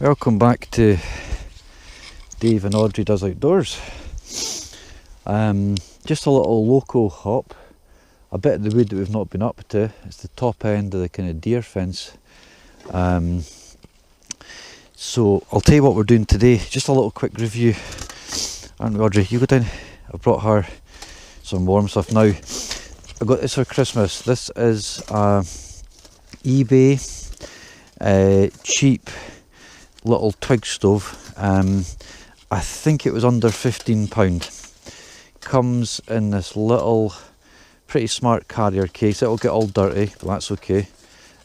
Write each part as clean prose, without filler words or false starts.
Welcome back to Dave and Audrey Does Outdoors. Just a little local hop, a bit of the wood that we've not been up to. It's the top end of the kind of deer fence. So I'll tell you what we're doing today, just a little quick review. Aren't we, Audrey? You go down. I brought her some warm stuff. Now, I got this for Christmas. This is eBay cheap little twig stove. I think it was under £15. Comes in this little pretty smart carrier case. It'll get all dirty, but that's okay.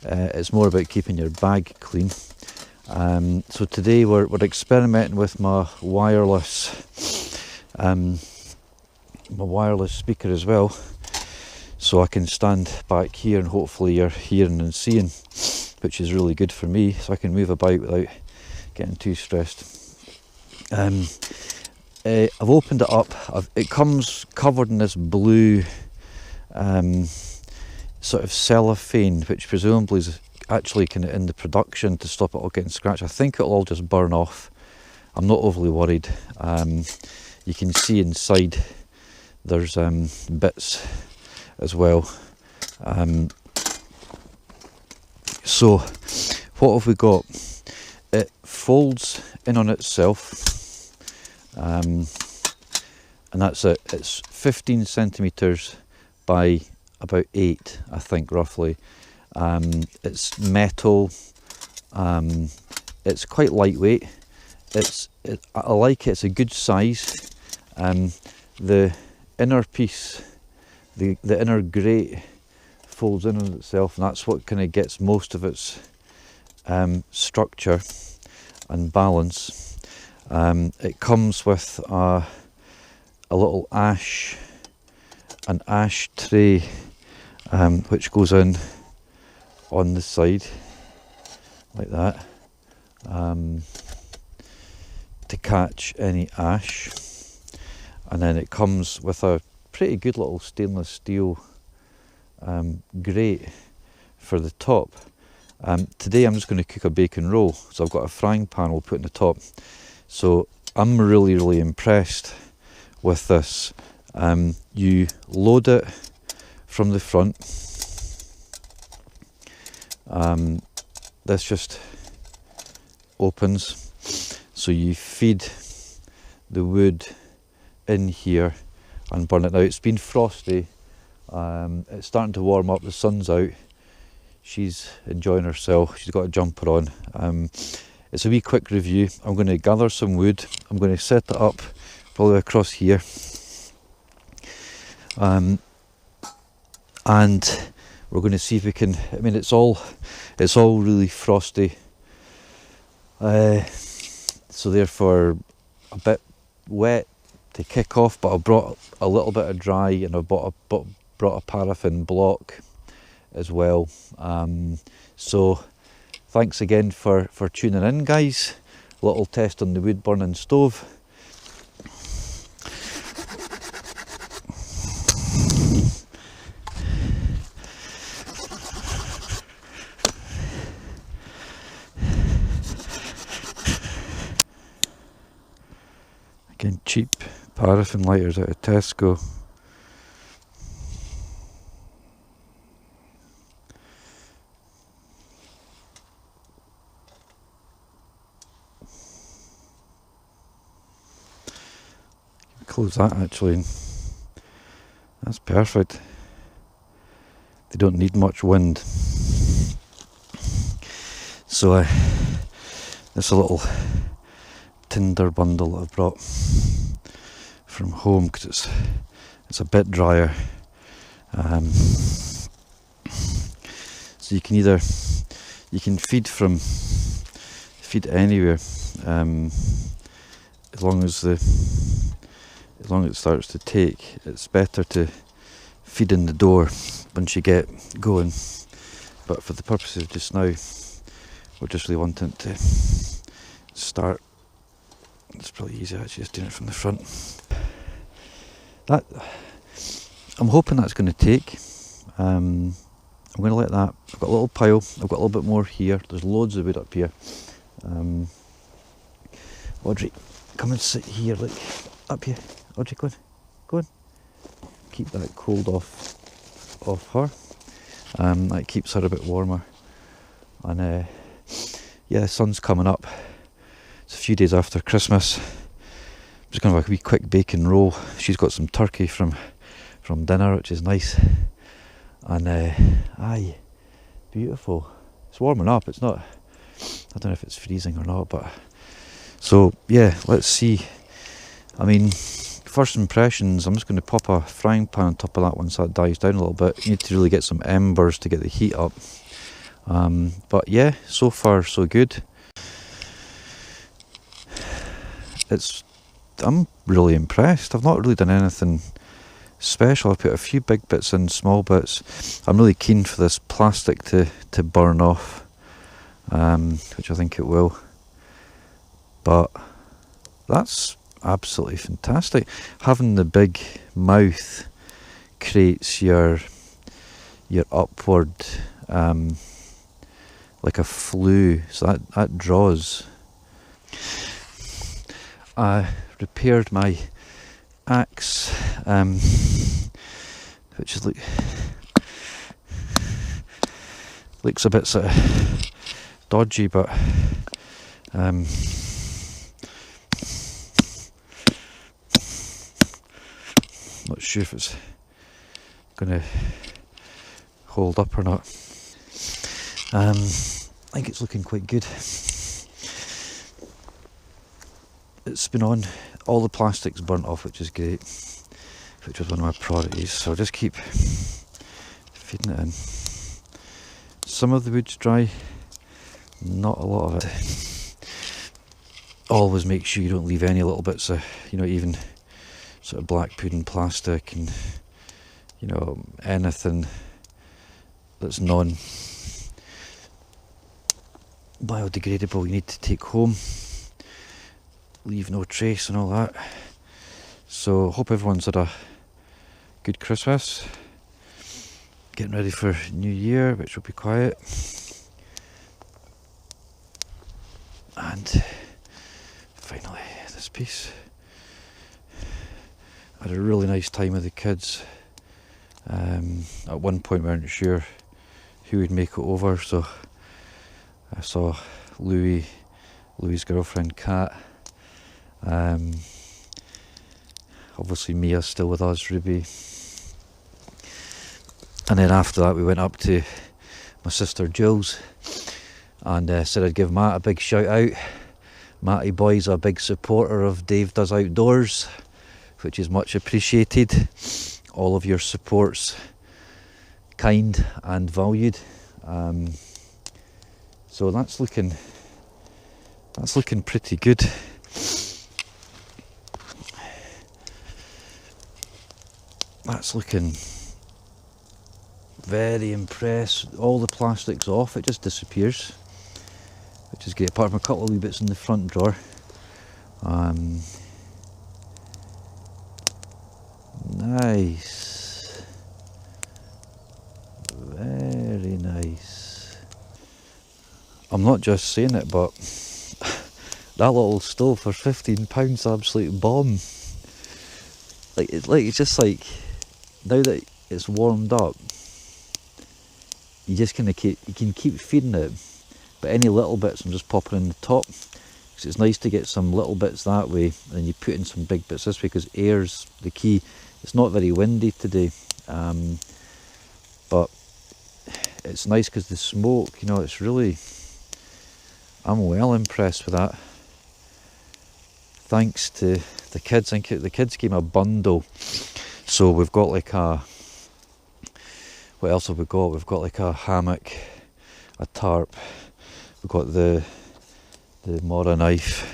It's more about keeping your bag clean. So today we're experimenting with my wireless speaker as well, so I can stand back here and hopefully you're hearing and seeing, which is really good for me, so I can move about without getting too stressed. I've opened it up. It comes covered in this blue sort of cellophane, which presumably is actually kind of in the production to stop it all getting scratched. I think it'll all just burn off. I'm not overly worried. You can see inside there's bits as well. So what have we got? It folds in on itself, and that's it. It's 15 centimeters by about 8, I think, roughly. It's metal. It's quite lightweight. I like it. It's a good size. The inner piece, the inner grate, folds in on itself, and that's what kind of gets most of its structure and balance. It comes with an ash tray, which goes in on the side like that, to catch any ash, and then it comes with a pretty good little stainless steel grate for the top. Today I'm just going to cook a bacon roll, so I've got a frying pan we'll put in the top. So I'm really impressed with this. You load it from the front. This just opens, so you feed the wood in here and burn it. Now it's been frosty, it's starting to warm up, the sun's out, she's enjoying herself, she's got a jumper on. It's a wee quick review. I'm going to gather some wood, I'm going to set it up probably across here, and we're going to see if we can, I mean it's all really frosty, so therefore a bit wet to kick off, but I brought a little bit of dry, and I've brought a paraffin block as well. So thanks again for tuning in, guys. A little test on the wood burning stove. Again, cheap paraffin lighters out of Tesco. Close that actually. That's perfect. They don't need much wind. So this a little tinder bundle I've brought from home because it's a bit drier. So you can feed anywhere, as long as it starts to take. It's better to feed in the door once you get going, but for the purposes of just now, we're just really wanting to start. It's probably easier actually just doing it from the front. I'm hoping that's going to take. I'm going to let that. I've got a little pile. I've got a little bit more here. There's loads of wood up here. Audrey, come and sit here, look, up here. Audrey, go on, go on. Keep that cold off her. That keeps her a bit warmer. And yeah, the sun's coming up. It's a few days after Christmas. I'm just going to have a wee quick bacon roll. She's got some turkey from dinner, which is nice. And aye, beautiful. It's warming up. It's not, I don't know if it's freezing or not, but so yeah, let's see. I mean, first impressions, I'm just going to pop a frying pan on top of that once that dies down a little bit. You need to really get some embers to get the heat up. But yeah, so far so good. I'm really impressed. I've not really done anything special. I've put a few big bits in, small bits. I'm really keen for this plastic to burn off, which I think it will. But that's absolutely fantastic. Having the big mouth creates your upward, like a flue, so that draws. I repaired my axe, which is looks a bit sort of dodgy, but not sure if it's going to hold up or not. I think it's looking quite good. It's been on, all the plastic's burnt off, which is great, which was one of my priorities, so I'll just keep feeding it in. Some of the wood's dry, not a lot of it. Always make sure you don't leave any little bits of, even sort of black pudding plastic and, anything that's non-biodegradable you need to take home. Leave no trace and all that. So hope everyone's had a good Christmas. Getting ready for New Year, which will be quiet. And finally, this piece. I had a really nice time with the kids. At one point we weren't sure who would make it over, so I saw Louis' girlfriend Kat. Obviously Mia's still with us, Ruby. And then after that we went up to my sister Jill's and said I'd give Matt a big shout out. Matty boy's a big supporter of Dave Does Outdoors, which is much appreciated. All of your support's kind and valued. So that's looking pretty good. That's looking very impressed. All the plastic's off, it just disappears, which is great, apart from a couple of wee bits in the front drawer. Nice, very nice. I'm not just saying it, but that little stove for £15, absolute bomb. It's just like, now that it's warmed up, you just kind of you can keep feeding it, but any little bits I'm just popping in the top, because it's nice to get some little bits that way, and then you put in some big bits this way, because air's the key. It's not very windy today, but it's nice because the smoke, it's really, I'm well impressed with that. Thanks to the kids. I think the kids came a bundle. So we've got like what else have we got? We've got like a hammock, a tarp, we've got the Mora knife.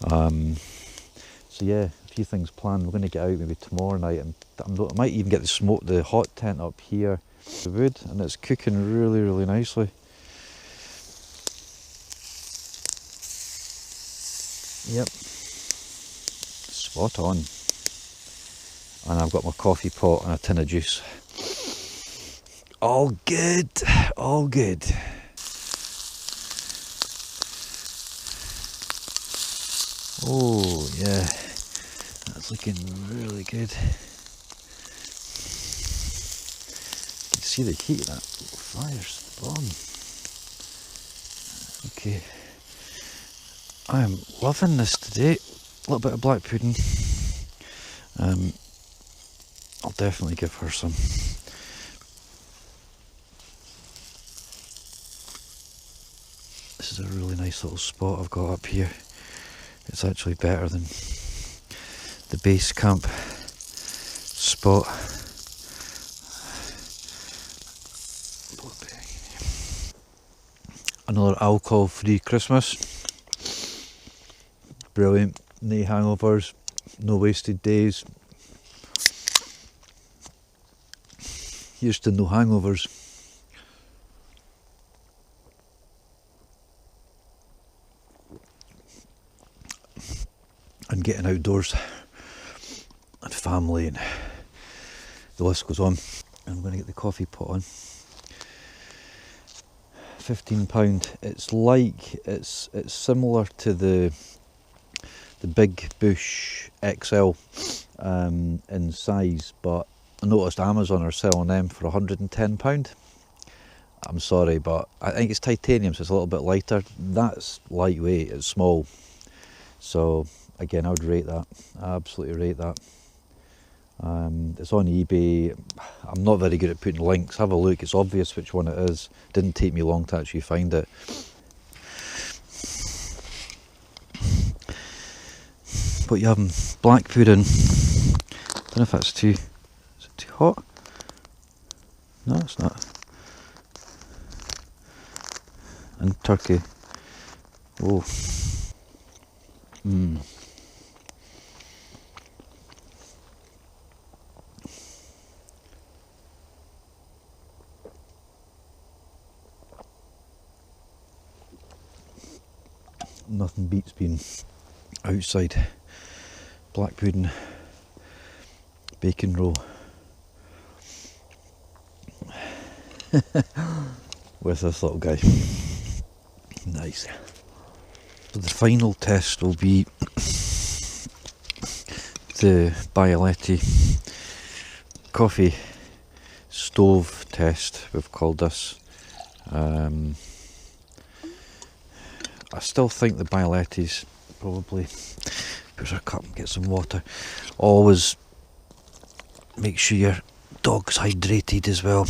So yeah, a few things planned. We're going to get out maybe tomorrow night, and I might even get the hot tent up here, the wood, and it's cooking really, really nicely. Yep, spot on. And I've got my coffee pot and a tin of juice. All good, all good. Oh yeah, that's looking really good. You can see the heat of that fire's on. Okay, I am loving this today. A little bit of black pudding. I'll definitely give her some. This is a really nice little spot I've got up here. It's actually better than the base camp spot. Another alcohol-free Christmas. Brilliant. No hangovers, no wasted days. Here's to no hangovers. And getting outdoors and family and the list goes on. I'm going to get the coffee pot on. £15. It's like it's similar to the Big Bush XL in size, but I noticed Amazon are selling them for £110. I'm sorry, but I think it's titanium, so it's a little bit lighter. That's lightweight, it's small. So again, I would rate that. I absolutely rate that. It's on eBay. I'm not very good at putting links. Have a look, it's obvious which one it is. Didn't take me long to actually find it. But you're having black pudding. Don't know if that's too, is it too hot? No, it's not. And turkey. Oh. Nothing beats being outside. Black pudding, bacon roll with this little guy. Nice. So the final test will be the Bialetti coffee stove test, we've called this. I still think the Bialetti's probably, push a cup and get some water. Always make sure your dog's hydrated as well,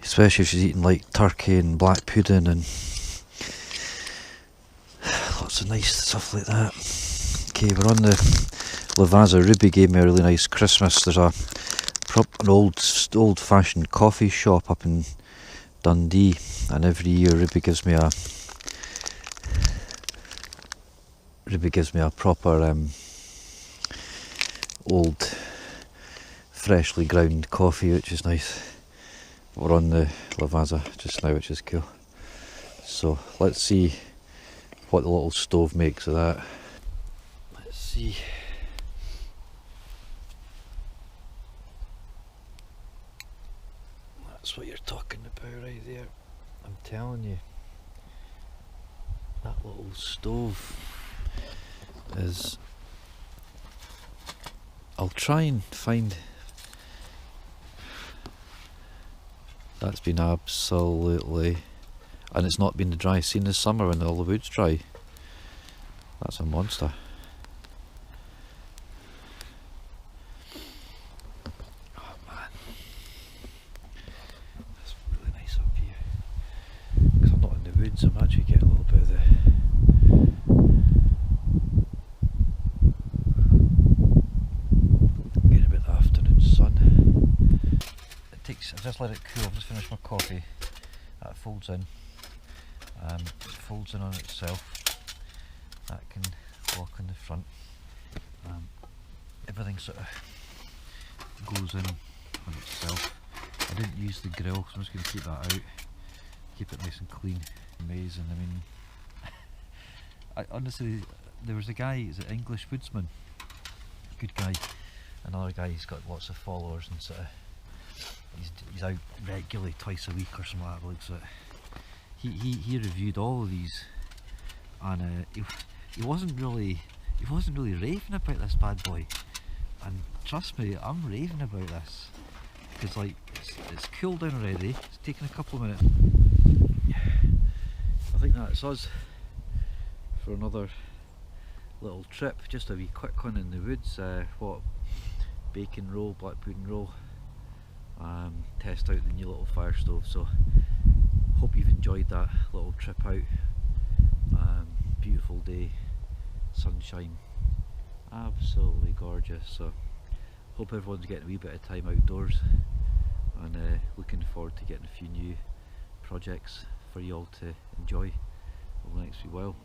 especially if she's eating like turkey and black pudding and lots of nice stuff like that. Okay, we're on the Lavazza. Ruby gave me a really nice Christmas. There's an old-fashioned coffee shop up in Dundee, and every year Ruby gives me a proper old freshly ground coffee, which is nice. We're on the Lavazza just now, which is cool. So let's see what the little stove makes of that. Let's see. That's what you're talking about right there. I'm telling you, that little stove is, I'll try and find, that's been absolutely, and it's not been the dry scene this summer when all the wood's dry. That's a monster. Oh man, that's really nice up here. Because I'm not in the woods, I'm actually getting a little bit of the sun. It takes, I just let it cool. I've just finished my coffee. That folds in. It folds in on itself. That can lock in the front. Everything sort of goes in on itself. I didn't use the grill, so I'm just going to keep that out. Keep it nice and clean. Amazing. I mean, I honestly, there was a guy, he's an English woodsman. Good guy. Another guy, he's got lots of followers and sort of, he's out regularly twice a week or something like that. He reviewed all of these, and he wasn't really raving about this bad boy, and trust me, I'm raving about this because like it's cooled down already. It's taken a couple of minutes. I think that's us for another little trip, just a wee quick one in the woods. What, bacon roll, black pudding roll, test out the new little fire stove. So hope you've enjoyed that little trip out. Beautiful day, sunshine, absolutely gorgeous. So hope everyone's getting a wee bit of time outdoors, and looking forward to getting a few new projects for you all to enjoy over the next wee while.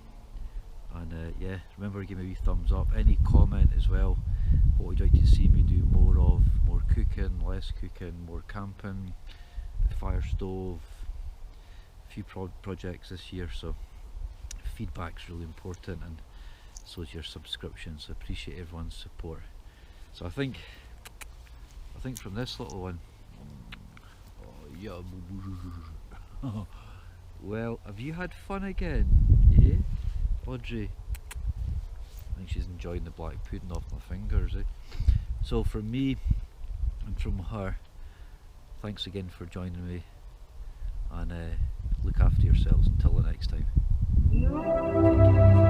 And yeah, remember to give me a wee thumbs up, any comment as well, what would you like to see me do more of, more cooking, less cooking, more camping, the fire stove, a few projects this year. So feedback's really important, and so is your subscription, so appreciate everyone's support. So I think from this little one, oh yeah, well, have you had fun again? Yeah, Audrey, I think she's enjoying the black pudding off my fingers, eh? So from me and from her, thanks again for joining me, and look after yourselves until the next time. Take care.